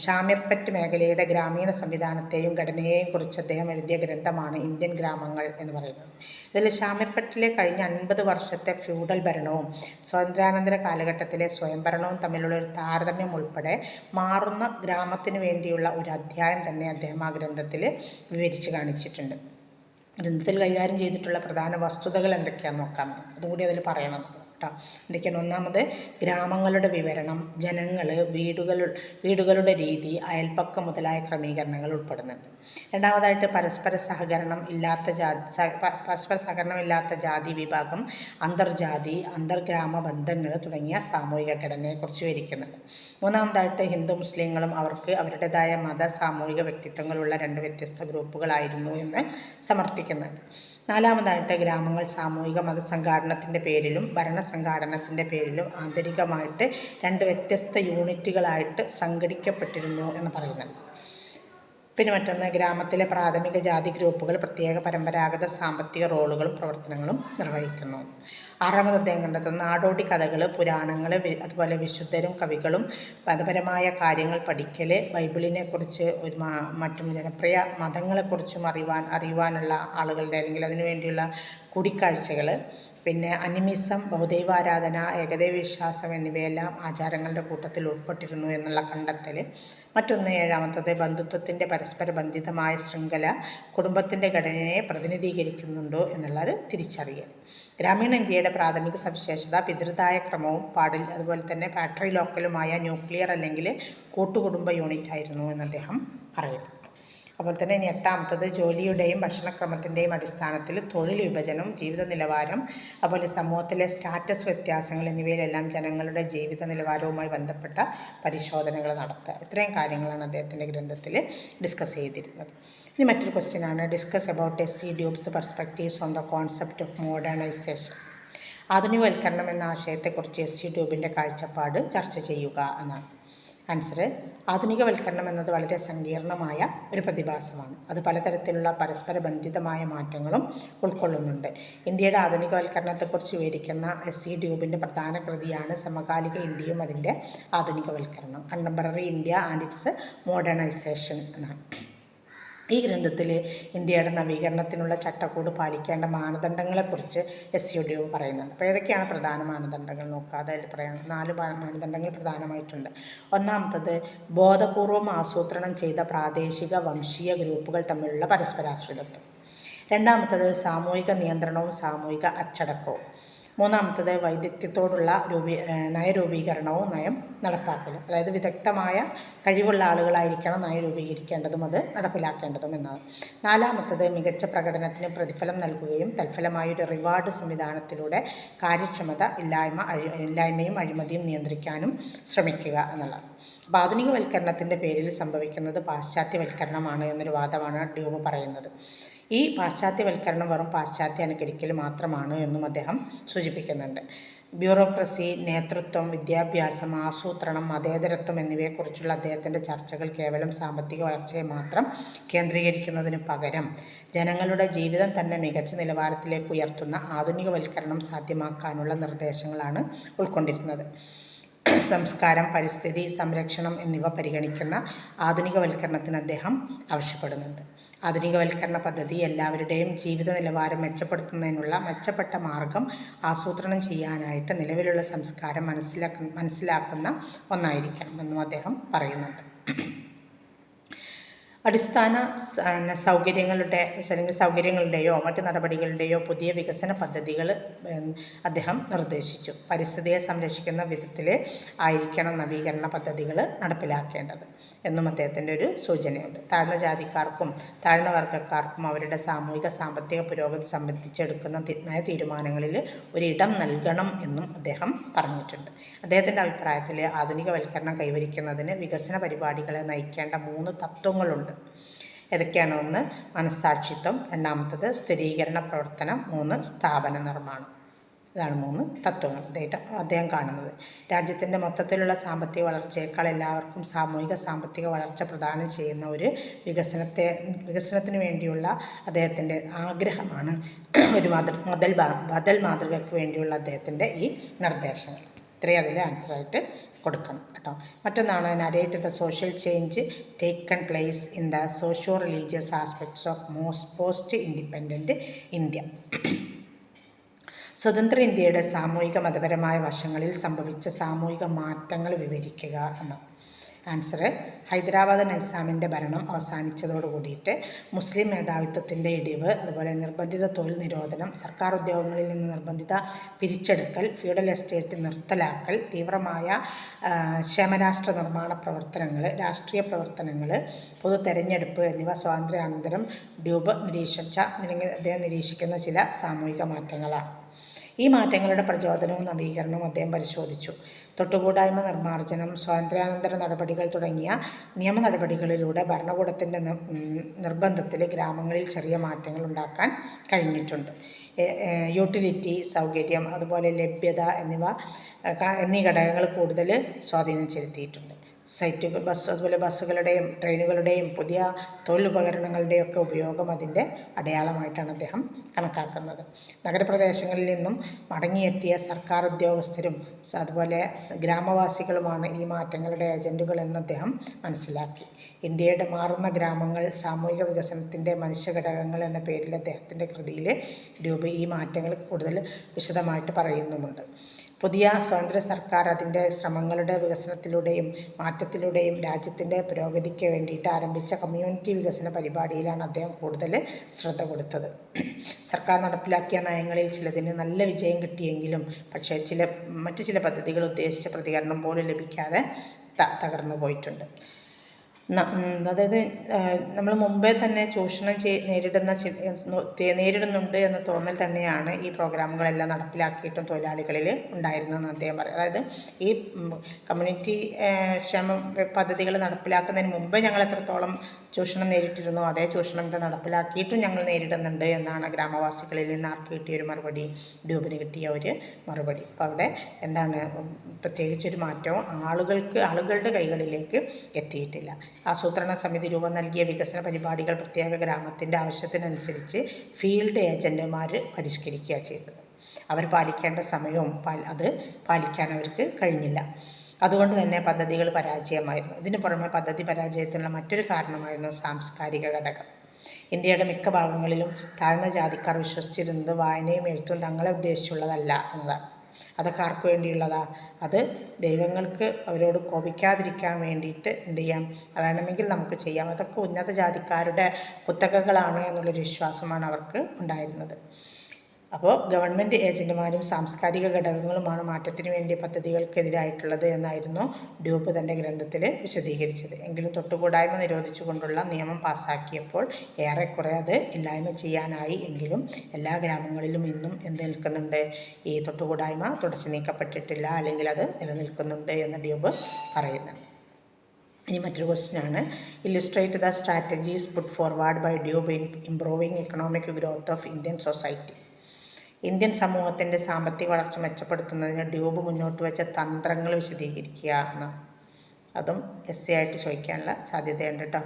ഷാമിർപെറ്റ് മേഖലയുടെ ഗ്രാമീണ സംവിധാനത്തെയും ഘടനയെയും കുറിച്ച് അദ്ദേഹം എഴുതിയ ഗ്രന്ഥമാണ് ഇന്ത്യൻ ഗ്രാമങ്ങൾ എന്ന് പറയുന്നത്. ഇതിൽ ഷാമിർപെറ്റിലെ കഴിഞ്ഞ 50 വർഷത്തെ ഫ്യൂഡൽ ഭരണവും സ്വാതന്ത്ര്യാനന്തര കാലഘട്ടത്തിലെ സ്വയംഭരണവും തമ്മിലുള്ള ഒരു താരതമ്യം ഉൾപ്പെടെ മാറുന്ന ഗ്രാമത്തിന് വേണ്ടിയുള്ള ഒരു അധ്യായം തന്നെ അദ്ദേഹം ആ ഗ്രന്ഥത്തിൽ വിവരിച്ച് കാണിച്ചിട്ടുണ്ട്. ഗ്രന്ഥത്തിൽ കൈകാര്യം ചെയ്തിട്ടുള്ള പ്രധാന വസ്തുതകൾ എന്തൊക്കെയാണെന്ന് നോക്കാം. അതുകൂടി അതിൽ പറയണം കേട്ടോ. എന്തൊക്കെയാണ്? ഒന്നാമത് ഗ്രാമങ്ങളുടെ വിവരണം, ജനങ്ങൾ, വീടുകളുടെ രീതി, അയൽപ്പക്കം മുതലായ ക്രമീകരണങ്ങൾ ഉൾപ്പെടുന്നുണ്ട്. രണ്ടാമതായിട്ട് പരസ്പര സഹകരണം ഇല്ലാത്ത ജാതി വിഭാഗം, അന്തർജാതി അന്തർഗ്രാമ ബന്ധങ്ങൾ തുടങ്ങിയ സാമൂഹിക ഘടനയെക്കുറിച്ച് വിവരിക്കുന്നുണ്ട്. മൂന്നാമതായിട്ട് ഹിന്ദു മുസ്ലിങ്ങളും അവർക്ക് അവരുടേതായ മത സാമൂഹിക വ്യക്തിത്വങ്ങളുള്ള രണ്ട് വ്യത്യസ്ത ഗ്രൂപ്പുകളായിരുന്നു എന്ന് സമർത്ഥിക്കുന്നുണ്ട്. നാലാമതായിട്ട് ഗ്രാമങ്ങൾ സാമൂഹിക മതസംഘാടനത്തിൻ്റെ പേരിലും ഭരണസംഘാടനത്തിൻ്റെ പേരിലും ആന്തരികമായിട്ട് രണ്ട് വ്യത്യസ്ത യൂണിറ്റുകളായിട്ട് സംഘടിക്കപ്പെട്ടിരുന്നു എന്ന് പറയുന്നുണ്ട്. പിന്നെ മറ്റൊന്ന്, ഗ്രാമത്തിലെ പ്രാഥമിക ജാതി ഗ്രൂപ്പുകൾ പ്രത്യേക പരമ്പരാഗത സാമ്പത്തിക റോളുകളും പ്രവർത്തനങ്ങളും നിർവഹിക്കുന്നു. ആറാമത് അദ്ദേഹം കണ്ടെത്തുന്ന നാടോടി കഥകൾ, പുരാണങ്ങൾ, അതുപോലെ വിശുദ്ധരും കവികളും മതപരമായ കാര്യങ്ങൾ പഠിക്കൽ, ബൈബിളിനെക്കുറിച്ച് മറ്റും ജനപ്രിയ മതങ്ങളെക്കുറിച്ചും അറിയുവാനുള്ള ആളുകളുടെ അല്ലെങ്കിൽ അതിനുവേണ്ടിയുള്ള കൂടിക്കാഴ്ചകൾ, പിന്നെ അനിമിസം, ബഹുദൈവാരാധന, ഏകദൈവ വിശ്വാസം എന്നിവയെല്ലാം ആചാരങ്ങളുടെ കൂട്ടത്തിൽ ഉൾപ്പെട്ടിരുന്നു എന്നുള്ള കണ്ടെത്തൽ. മറ്റൊന്ന്, ഏഴാമത്തത്, ബന്ധുത്വത്തിൻ്റെ പരസ്പര ബന്ധിതമായ ശൃംഖല കുടുംബത്തിൻ്റെ ഘടനയെ പ്രതിനിധീകരിക്കുന്നുണ്ടോ എന്നുള്ളൊരു തിരിച്ചറിയൽ. ഗ്രാമീണ ഇന്ത്യയുടെ പ്രാഥമിക സവിശേഷത പിതൃതായ ക്രമവും അതുപോലെ തന്നെ പാട്രിലോക്കലുമായ ന്യൂക്ലിയർ അല്ലെങ്കിൽ കൂട്ടുകുടുംബ യൂണിറ്റ് ആയിരുന്നു എന്ന് അദ്ദേഹം പറയുന്നു. അതുപോലെ തന്നെ ഇനി എട്ടാമത്തത്, ജോലിയുടെയും ഭക്ഷണക്രമത്തിൻ്റെയും അടിസ്ഥാനത്തിൽ തൊഴിൽ വിഭജനം, ജീവിത നിലവാരം, അതുപോലെ സമൂഹത്തിലെ സ്റ്റാറ്റസ് വ്യത്യാസങ്ങൾ എന്നിവയിലെല്ലാം ജനങ്ങളുടെ ജീവിത നിലവാരവുമായി ബന്ധപ്പെട്ട പരിശോധനകൾ നടത്തുക. ഇത്രയും കാര്യങ്ങളാണ് അദ്ദേഹത്തിൻ്റെ ഗ്രന്ഥത്തിൽ ഡിസ്കസ് ചെയ്തിരുന്നത്. ഇനി മറ്റൊരു ക്വസ്റ്റ്യനാണ്, discuss about S C. Dube's perspectives on the concept of modernization. ആധുനികവൽക്കരണം എന്ന ആശയത്തെക്കുറിച്ച് എസ്.സി. ഡ്യൂബിൻ്റെ കാഴ്ചപ്പാട് ചർച്ച ചെയ്യുക എന്നാണ്. ആൻസർ, ആധുനികവൽക്കരണം എന്നത് വളരെ സങ്കീർണമായ ഒരു പ്രതിഭാസമാണ്. അത് പലതരത്തിലുള്ള പരസ്പര ബന്ധിതമായ മാറ്റങ്ങളും ഉൾക്കൊള്ളുന്നുണ്ട്. ഇന്ത്യയുടെ ആധുനികവൽക്കരണത്തെക്കുറിച്ച് വിവരിക്കുന്ന എസ്.സി. ഡ്യൂബിൻ്റെ പ്രധാന കൃതിയാണ് സമകാലിക ഇന്ത്യയും അതിൻ്റെ ആധുനികവൽക്കരണം, contemporary India and its modernization എന്നാണ്. ഈ ഗ്രന്ഥത്തിൽ ഇന്ത്യയുടെ നവീകരണത്തിനുള്ള ചട്ടക്കൂട് പാലിക്കേണ്ട മാനദണ്ഡങ്ങളെക്കുറിച്ച് എസ്.സി. ഡ്യൂബ് പറയുന്നുണ്ട്. അപ്പോൾ ഏതൊക്കെയാണ് പ്രധാന മാനദണ്ഡങ്ങൾ നോക്കുക. അതിൽ പറയാം 4 മാനദണ്ഡങ്ങൾ പ്രധാനമായിട്ടുണ്ട്. ഒന്നാമത്തത്, ബോധപൂർവം ആസൂത്രണം ചെയ്ത പ്രാദേശിക വംശീയ ഗ്രൂപ്പുകൾ തമ്മിലുള്ള പരസ്പരാശ്രിതത്വം. രണ്ടാമത്തത്, സാമൂഹിക നിയന്ത്രണവും സാമൂഹിക അച്ചടക്കവും. മൂന്നാമത്തത്, വൈദഗ്ധ്യത്തോടുള്ള നയരൂപീകരണവും നയം നടപ്പാക്കലും. അതായത് വിദഗ്ധമായ കഴിവുള്ള ആളുകളായിരിക്കണം നയം രൂപീകരിക്കേണ്ടതും അത് നടപ്പിലാക്കേണ്ടതും എന്നാണ്. നാലാമത്തത്, മികച്ച പ്രകടനത്തിന് പ്രതിഫലം നൽകുകയും തൽഫലമായൊരു റിവാർഡ് സംവിധാനത്തിലൂടെ കാര്യക്ഷമത ഇല്ലായ്മയും അഴിമതിയും നിയന്ത്രിക്കാനും ശ്രമിക്കുക എന്നുള്ളതാണ്. അപ്പോൾ ആധുനികവൽക്കരണത്തിൻ്റെ പേരിൽ സംഭവിക്കുന്നത് പാശ്ചാത്യവൽക്കരണമാണ് എന്നൊരു വാദമാണ് ഡ്യൂബ് പറയുന്നത്. ഈ പാശ്ചാത്യവൽക്കരണം വെറും പാശ്ചാത്യവൽക്കരിക്കൽ മാത്രമാണ് എന്നും അദ്ദേഹം സൂചിപ്പിക്കുന്നുണ്ട്. ബ്യൂറോക്രസി, നേതൃത്വം, വിദ്യാഭ്യാസം, ആസൂത്രണം, മതേതരത്വം എന്നിവയെക്കുറിച്ചുള്ള അദ്ദേഹത്തിൻ്റെ ചർച്ചകൾ കേവലം സാമ്പത്തിക വളർച്ചയെ മാത്രം കേന്ദ്രീകരിക്കുന്നതിന് പകരം ജനങ്ങളുടെ ജീവിതം തന്നെ മികച്ച നിലവാരത്തിലേക്ക് ഉയർത്തുന്ന ആധുനികവൽക്കരണം സാധ്യമാക്കാനുള്ള നിർദ്ദേശങ്ങളാണ് ഉൾക്കൊണ്ടിരുന്നത്. സംസ്കാരം, പരിസ്ഥിതി സംരക്ഷണം എന്നിവ പരിഗണിക്കുന്ന ആധുനികവൽക്കരണത്തിന് അദ്ദേഹം ആവശ്യപ്പെടുന്നുണ്ട്. ആധുനികവൽക്കരണ പദ്ധതി എല്ലാവരുടെയും ജീവിത നിലവാരം മെച്ചപ്പെടുത്തുന്നതിനുള്ള മെച്ചപ്പെട്ട മാർഗം ആസൂത്രണം ചെയ്യാനായിട്ട് നിലവിലുള്ള സംസ്കാരം മനസ്സിലാക്കുന്ന ഒന്നായിരിക്കണം എന്നും അദ്ദേഹം പറയുന്നുണ്ട്. അടിസ്ഥാന സൗകര്യങ്ങളുടെയോ മറ്റ് നടപടികളുടെയോ പുതിയ വികസന പദ്ധതികൾ അദ്ദേഹം നിർദ്ദേശിച്ചു. പരിസ്ഥിതിയെ സംരക്ഷിക്കുന്ന വിധത്തിൽ ആയിരിക്കണം നവീകരണ പദ്ധതികൾ നടപ്പിലാക്കേണ്ടത് എന്നും അദ്ദേഹത്തിൻ്റെ ഒരു സൂചനയുണ്ട്. താഴ്ന്ന ജാതിക്കാർക്കും താഴ്ന്ന വർഗ്ഗക്കാർക്കും അവരുടെ സാമൂഹിക സാമ്പത്തിക പുരോഗതി സംബന്ധിച്ചെടുക്കുന്ന തീരുമാനങ്ങളിൽ ഒരിടം നൽകണം എന്നും അദ്ദേഹം പറഞ്ഞിട്ടുണ്ട്. അദ്ദേഹത്തിൻ്റെ അഭിപ്രായത്തിൽ ആധുനികവൽക്കരണം കൈവരിക്കുന്നതിന് വികസന പരിപാടികളെ നയിക്കേണ്ട 3 തത്വങ്ങളുണ്ട്. ഏതൊക്കെയാണ്? 1, മനസ്സാക്ഷിത്വം. രണ്ടാമത്തത്, സ്ഥിരീകരണ പ്രവർത്തനം. 3, സ്ഥാപന നിർമ്മാണം. ഇതാണ് 3 തത്വങ്ങൾ അദ്ദേഹം കാണുന്നത്. രാജ്യത്തിൻ്റെ മൊത്തത്തിലുള്ള സാമ്പത്തിക വളർച്ചയേക്കാൾ എല്ലാവർക്കും സാമ്പത്തിക വളർച്ച പ്രദാനം ചെയ്യുന്ന ഒരു വികസനത്തിന് വേണ്ടിയുള്ള അദ്ദേഹത്തിൻ്റെ ആഗ്രഹമാണ് ഒരു ബദൽ മാതൃകയ്ക്ക് വേണ്ടിയുള്ള അദ്ദേഹത്തിൻ്റെ ഈ നിർദ്ദേശങ്ങൾ. ഇത്രയും അതിൽ ആൻസറായിട്ട് കൊടുക്കണം കേട്ടോ. മറ്റൊന്നാണ്, narrate the social change taken place in the socio religious aspects of post independent India. സ്വതന്ത്ര ഇന്ത്യയുടെ സാമൂഹിക മതപരമായ വശങ്ങളിൽ സംഭവിച്ച സാമൂഹിക മാറ്റങ്ങൾ വിവരിക്കുക എന്നാണ്. ആൻസർ ഹൈദരാബാദ് നൈസാമിൻ്റെ ഭരണം അവസാനിച്ചതോട് കൂടിയിട്ട് മുസ്ലിം മേധാവിത്വത്തിൻ്റെ ഇടിവ്, അതുപോലെ നിർബന്ധിത തൊഴിൽ നിരോധനം, സർക്കാർ ഉദ്യോഗങ്ങളിൽ നിന്ന് നിർബന്ധിത പിരിച്ചെടുക്കൽ, ഫ്യൂഡൽ എസ്റ്റേറ്റ് നിർത്തലാക്കൽ, തീവ്രമായ ക്ഷേമരാഷ്ട്ര നിർമ്മാണ പ്രവർത്തനങ്ങൾ, രാഷ്ട്രീയ പ്രവർത്തനങ്ങൾ, പൊതു തെരഞ്ഞെടുപ്പ് എന്നിവ സ്വാതന്ത്ര്യാനന്തരം ഡ്യൂബ് അദ്ദേഹം നിരീക്ഷിക്കുന്ന ചില സാമൂഹിക മാറ്റങ്ങളാണ്. ഈ മാറ്റങ്ങളുടെ പ്രചോദനവും നവീകരണവും അദ്ദേഹം പരിശോധിച്ചു. തൊട്ടുകൂടായ്മ നിർമ്മാർജ്ജനം, സ്വാതന്ത്ര്യാനന്തര നടപടികൾ തുടങ്ങിയ നിയമ നടപടികളിലൂടെ ഭരണകൂടത്തിൻ്റെ നിർബന്ധത്തിൽ ഗ്രാമങ്ങളിൽ ചെറിയ മാറ്റങ്ങൾ ഉണ്ടാക്കാൻ കഴിഞ്ഞിട്ടുണ്ട്. യൂട്ടിലിറ്റി, സൗകര്യം, അതുപോലെ ലഭ്യത എന്നീ ഘടകങ്ങൾ കൂടുതൽ സ്വാധീനം ചെലുത്തിയിട്ടുണ്ട്. അതുപോലെ ബസ്സുകളുടെയും ട്രെയിനുകളുടെയും പുതിയ തൊഴിലുപകരണങ്ങളുടെയും ഒക്കെ ഉപയോഗം അതിൻ്റെ അടയാളമായിട്ടാണ് അദ്ദേഹം കണക്കാക്കുന്നത്. നഗരപ്രദേശങ്ങളിൽ നിന്നും മടങ്ങിയെത്തിയ സർക്കാർ ഉദ്യോഗസ്ഥരും അതുപോലെ ഗ്രാമവാസികളുമാണ് ഈ മാറ്റങ്ങളുടെ ഏജൻറ്റുകൾ എന്ന് അദ്ദേഹം മനസ്സിലാക്കി. ഇന്ത്യയുടെ മാറുന്ന ഗ്രാമങ്ങൾ, സാമൂഹിക വികസനത്തിൻ്റെ മനുഷ്യഘടകങ്ങൾ എന്ന പേരിൽ അദ്ദേഹത്തിൻ്റെ കൃതിയിൽ ഡ്യൂബ് ഈ മാറ്റങ്ങൾ കൂടുതൽ വിശദമായിട്ട് പറയുന്നുമുണ്ട്. പുതിയ സ്വതന്ത്ര സർക്കാർ അതിൻ്റെ ശ്രമങ്ങളുടെ വികസനത്തിലൂടെയും മാറ്റത്തിലൂടെയും രാജ്യത്തിൻ്റെ പുരോഗതിക്ക് വേണ്ടിയിട്ട് ആരംഭിച്ച കമ്മ്യൂണിറ്റി വികസന പരിപാടിയിലാണ് അദ്ദേഹം കൂടുതൽ ശ്രദ്ധ കൊടുത്തത്. സർക്കാർ നടപ്പിലാക്കിയ നയങ്ങളിൽ ചിലതിന് നല്ല വിജയം കിട്ടിയെങ്കിലും പക്ഷേ മറ്റു ചില പദ്ധതികൾ ഉദ്ദേശിച്ച പ്രതികരണം പോലും ലഭിക്കാതെ തകർന്നു പോയിട്ടുണ്ട്. അതായത് നമ്മൾ മുമ്പേ തന്നെ ചൂഷണം നേരിടുന്നുണ്ട് എന്ന തോന്നൽ തന്നെയാണ് ഈ പ്രോഗ്രാമുകളെല്ലാം നടപ്പിലാക്കിയിട്ടും തൊഴിലാളികളിൽ ഉണ്ടായിരുന്നതെന്ന് അദ്ദേഹം പറയും. അതായത് ഈ കമ്മ്യൂണിറ്റി ക്ഷേമ പദ്ധതികൾ നടപ്പിലാക്കുന്നതിന് മുമ്പേ ഞങ്ങൾ എത്രത്തോളം ചൂഷണം നേരിട്ടിരുന്നോ അതേ ചൂഷണം ഇത് നടപ്പിലാക്കിയിട്ടും ഞങ്ങൾ നേരിടുന്നുണ്ട് എന്നാണ് ഗ്രാമവാസികളിൽ നിന്ന് ആർക്ക് കിട്ടിയൊരു മറുപടി, ഡ്യൂബിന് കിട്ടിയ ഒരു മറുപടി. അപ്പോൾ അവിടെ എന്താണ് പ്രത്യേകിച്ചൊരു മാറ്റവും ആളുകളുടെ കൈകളിലേക്ക് എത്തിയിട്ടില്ല. ആസൂത്രണ സമിതി രൂപം നൽകിയ വികസന പരിപാടികൾ പ്രത്യേക ഗ്രാമത്തിൻ്റെ ആവശ്യത്തിനനുസരിച്ച് ഫീൽഡ് ഏജൻറ്റുമാർ പരിഷ്കരിക്കുക ചെയ്തത്. അവർ പാലിക്കേണ്ട സമയവും അത് പാലിക്കാൻ അവർക്ക് കഴിഞ്ഞില്ല. അതുകൊണ്ട് തന്നെ പദ്ധതികൾ പരാജയമായിരുന്നു. ഇതിനു പുറമെ പദ്ധതി പരാജയത്തിനുള്ള മറ്റൊരു കാരണമായിരുന്നു സാംസ്കാരിക ഘടകം. ഇന്ത്യയുടെ മിക്ക ഭാഗങ്ങളിലും താഴ്ന്ന ജാതിക്കാർ വിശ്വസിച്ചിരുന്നത് വായനയും എഴുത്തും തങ്ങളെ ഉദ്ദേശിച്ചുള്ളതല്ല എന്നതാണ്. അതൊക്കെ ആർക്ക് വേണ്ടിയുള്ളതാ? അത് ദൈവങ്ങൾക്ക് അവരോട് കോപിക്കാതിരിക്കാൻ വേണ്ടിയിട്ട് എന്ത് ചെയ്യാം, വേണമെങ്കിൽ നമുക്ക് ചെയ്യാം, അതൊക്കെ ഉന്നത ജാതിക്കാരുടെ കുത്തകകളാണ് എന്നുള്ളൊരു വിശ്വാസമാണ് അവർക്ക് ഉണ്ടായിരുന്നത്. അപ്പോൾ ഗവൺമെൻറ് ഏജൻറ്റുമാരും സാംസ്കാരിക ഘടകങ്ങളുമാണ് മാറ്റത്തിന് വേണ്ടി പദ്ധതികൾക്കെതിരായിട്ടുള്ളത് എന്നായിരുന്നു ഡ്യൂബ് തൻ്റെ ഗ്രന്ഥത്തിൽ വിശദീകരിച്ചത്. എങ്കിലും തൊട്ടുകൂടായ്മ നിരോധിച്ചുകൊണ്ടുള്ള നിയമം പാസ്സാക്കിയപ്പോൾ ഏറെക്കുറെ അത് ഇല്ലായ്മ ചെയ്യാനായി. എങ്കിലും എല്ലാ ഗ്രാമങ്ങളിലും ഇന്നും എന്ത് നിൽക്കുന്നുണ്ട്? ഈ തൊട്ടുകൂടായ്മ തുടച്ചു നീക്കപ്പെട്ടിട്ടില്ല, അല്ലെങ്കിൽ അത് നിലനിൽക്കുന്നുണ്ട് എന്ന് ഡ്യൂബ് പറയുന്നുണ്ട്. ഇനി മറ്റൊരു ക്വസ്റ്റ്യനാണ്, illustrate the strategies put forward by Dube in improving economic growth of Indian society. Indian സമൂഹത്തിൻ്റെ സാമ്പത്തിക വളർച്ച മെച്ചപ്പെടുത്തുന്നതിന് ഡ്യൂബ് മുന്നോട്ട് വെച്ച തന്ത്രങ്ങൾ വിശദീകരിക്കുക എന്നാണ്. അതും എസ്സേ ആയിട്ട് ചോദിക്കാനുള്ള സാധ്യതയുണ്ട് കേട്ടോ.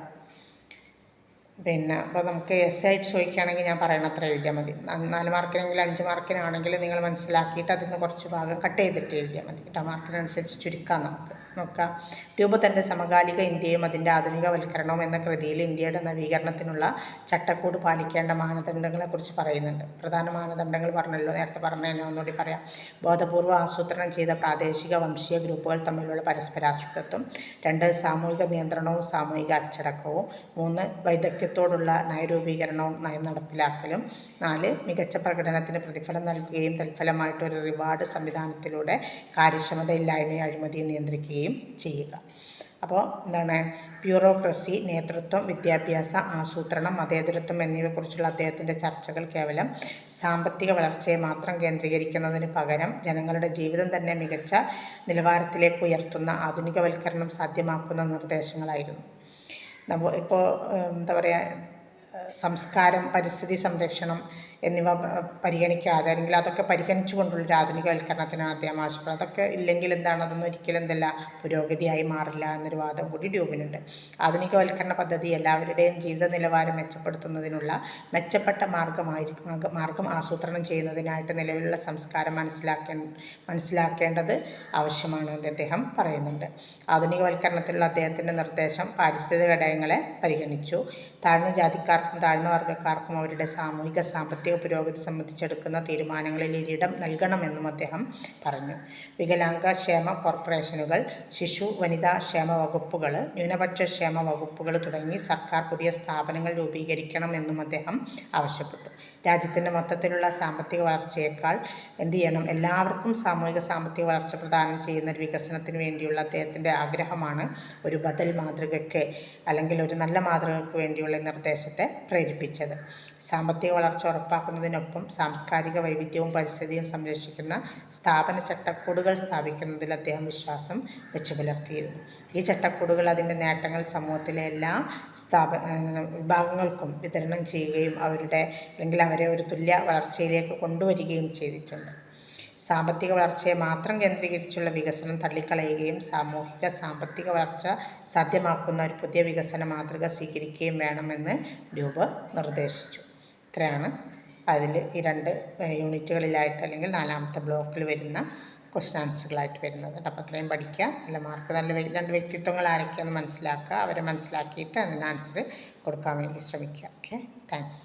അപ്പോൾ നമുക്ക് എസ്സേ ആയിട്ട് ചോദിക്കുകയാണെങ്കിൽ ഞാൻ പറയണത്ര എഴുതിയാൽ മതി. 4 മാർക്കിനെങ്കിൽ 5 മാർക്കിനാണെങ്കിൽ നിങ്ങൾ മനസ്സിലാക്കിയിട്ട് അതിൽ നിന്ന് കുറച്ച് ഭാഗം കട്ട് ചെയ്തിട്ട് എഴുതിയാൽ മതി കേട്ടോ. മാർക്കിനനുസരിച്ച് ചുരുക്കാം നമുക്ക് നോക്കാം. ഡ്യൂബ് തൻ്റെ സമകാലിക ഇന്ത്യയും അതിൻ്റെ ആധുനികവൽക്കരണവും എന്ന കൃതിയിൽ ഇന്ത്യയുടെ നവീകരണത്തിനുള്ള ചട്ടക്കൂട് പാലിക്കേണ്ട മാനദണ്ഡങ്ങളെക്കുറിച്ച് പറയുന്നുണ്ട്. പ്രധാന മാനദണ്ഡങ്ങൾ പറഞ്ഞല്ലോ, നേരത്തെ പറഞ്ഞതിനെ ഒന്നുകൂടി പറയാം. ബോധപൂർവ്വം ആസൂത്രണം ചെയ്ത പ്രാദേശിക വംശീയ ഗ്രൂപ്പുകൾ തമ്മിലുള്ള പരസ്പരാശ്രിതത്വം. 2 സാമൂഹിക നിയന്ത്രണവും സാമൂഹിക അച്ചടക്കവും. 3 വൈദഗ്ധ്യത്തോടുള്ള നയരൂപീകരണവും നയം നടപ്പിലാക്കലും. 4 മികച്ച പ്രകടനത്തിന് പ്രതിഫലം നൽകുകയും തൽഫലമായിട്ടൊരു റിവാർഡ് സംവിധാനത്തിലൂടെ കാര്യക്ഷമതയില്ലായ്മയും അഴിമതിയും നിയന്ത്രിക്കുകയും ചെയ്യുക. അപ്പോൾ എന്താണ്, ബ്യൂറോക്രസി, നേതൃത്വം, വിദ്യാഭ്യാസ, ആസൂത്രണം, മതേതരത്വം എന്നിവയെക്കുറിച്ചുള്ള അദ്ദേഹത്തിൻ്റെ ചർച്ചകൾ കേവലം സാമ്പത്തിക വളർച്ചയെ മാത്രം കേന്ദ്രീകരിക്കുന്നതിന് പകരം ജനങ്ങളുടെ ജീവിതം തന്നെ മികച്ച നിലവാരത്തിലേക്ക് ഉയർത്തുന്ന ആധുനികവൽക്കരണം സാധ്യമാക്കുന്ന നിർദ്ദേശങ്ങളായിരുന്നു. ഇപ്പോൾ എന്താ പറയുക, സംസ്കാരം, പരിസ്ഥിതി സംരക്ഷണം എന്നിവ പരിഗണിക്കാതെ, അല്ലെങ്കിൽ അതൊക്കെ പരിഗണിച്ചുകൊണ്ടുള്ളൊരു ആധുനികവൽക്കരണത്തിനാണ് അദ്ദേഹം ആവശ്യപ്പെടുന്നത്. അതൊക്കെ ഇല്ലെങ്കിൽ എന്താണ്, അതൊന്നും ഒരിക്കലും എന്തല്ല പുരോഗതിയായി മാറില്ല എന്നൊരു വാദം കൂടി ഡ്യൂബിനുണ്ട്. ആധുനികവൽക്കരണ പദ്ധതി എല്ലാവരുടെയും ജീവിത നിലവാരം മെച്ചപ്പെടുത്തുന്നതിനുള്ള മെച്ചപ്പെട്ട മാർഗം ആസൂത്രണം ചെയ്യുന്നതിനായിട്ട് നിലവിലുള്ള സംസ്കാരം മനസ്സിലാക്കേണ്ടത് ആവശ്യമാണ് എന്ന് അദ്ദേഹം പറയുന്നുണ്ട്. ആധുനികവൽക്കരണത്തിലുള്ള അദ്ദേഹത്തിൻ്റെ നിർദ്ദേശം പാരിസ്ഥിതിക ഘടകങ്ങളെ പരിഗണിച്ചു. താഴ്ന്ന ജാതിക്കാർക്കും താഴ്ന്ന വർഗ്ഗക്കാർക്കും അവരുടെ സാമൂഹിക സാമ്പത്തിക പുരോഗതി സംബന്ധിച്ചെടുക്കുന്ന തീരുമാനങ്ങളിൽ ഒരിടം നൽകണമെന്നും അദ്ദേഹം പറഞ്ഞു. വികലാംഗ ക്ഷേമ കോർപ്പറേഷനുകൾ, ശിശു വനിതാ ക്ഷേമ വകുപ്പുകൾ, ന്യൂനപക്ഷ ക്ഷേമ വകുപ്പുകൾ തുടങ്ങി സർക്കാർ പുതിയ സ്ഥാപനങ്ങൾ രൂപീകരിക്കണമെന്നും അദ്ദേഹം ആവശ്യപ്പെട്ടു. രാജ്യത്തിൻ്റെ മൊത്തത്തിലുള്ള സാമ്പത്തിക വളർച്ചയേക്കാൾ എന്ത് ചെയ്യണം, എല്ലാവർക്കും സാമൂഹിക സാമ്പത്തിക വളർച്ച പ്രദാനം ചെയ്യുന്ന ഒരു വികസനത്തിന് വേണ്ടിയുള്ള അദ്ദേഹത്തിൻ്റെ ആഗ്രഹമാണ് ഒരു ബദൽ മാതൃകയ്ക്ക് അല്ലെങ്കിൽ ഒരു നല്ല മാതൃകയ്ക്ക് വേണ്ടിയുള്ള നിർദ്ദേശത്തെ പ്രേരിപ്പിച്ചത്. സാമ്പത്തിക വളർച്ച ഉറപ്പാക്കുന്നതിനൊപ്പം സാംസ്കാരിക വൈവിധ്യവും പരിസ്ഥിതിയും സംരക്ഷിക്കുന്ന സ്ഥാപന ചട്ടക്കൂടുകൾ സ്ഥാപിക്കുന്നതിൽ അദ്ദേഹം വിശ്വാസം വെച്ചു പുലർത്തിയിരുന്നു. ഈ ചട്ടക്കൂടുകൾ അതിൻ്റെ നേട്ടങ്ങൾ സമൂഹത്തിലെ എല്ലാ വിഭാഗങ്ങൾക്കും വിതരണം ചെയ്യുകയും അവരെ ഒരു തുല്യ വളർച്ചയിലേക്ക് കൊണ്ടുവരികയും ചെയ്തിട്ടുണ്ട്. സാമ്പത്തിക വളർച്ചയെ മാത്രം കേന്ദ്രീകരിച്ചുള്ള വികസനം തള്ളിക്കളയുകയും സാമൂഹിക സാമ്പത്തിക വളർച്ച സാധ്യമാക്കുന്ന ഒരു പുതിയ വികസന മാതൃക സ്വീകരിക്കുകയും വേണമെന്ന് ഡ്യൂബർ നിർദ്ദേശിച്ചു. ഇത്രയാണ് അതിൽ ഈ 2 യൂണിറ്റുകളിലായിട്ട് അല്ലെങ്കിൽ 4ാമത്തെ ബ്ലോക്കിൽ വരുന്ന ക്വസ്റ്റ്യൻ ആൻസറുകളായിട്ട് വരുന്നത്. അപ്പോൾ അത്രയും പഠിക്കുക, നല്ല മാർക്ക്, നല്ല 2 വ്യക്തിത്വങ്ങൾ ആരൊക്കെയാണെന്ന് മനസ്സിലാക്കുക, അവരെ മനസ്സിലാക്കിയിട്ട് അതിന് ആൻസർ കൊടുക്കാൻ വേണ്ടി ശ്രമിക്കുക. Okay, thanks.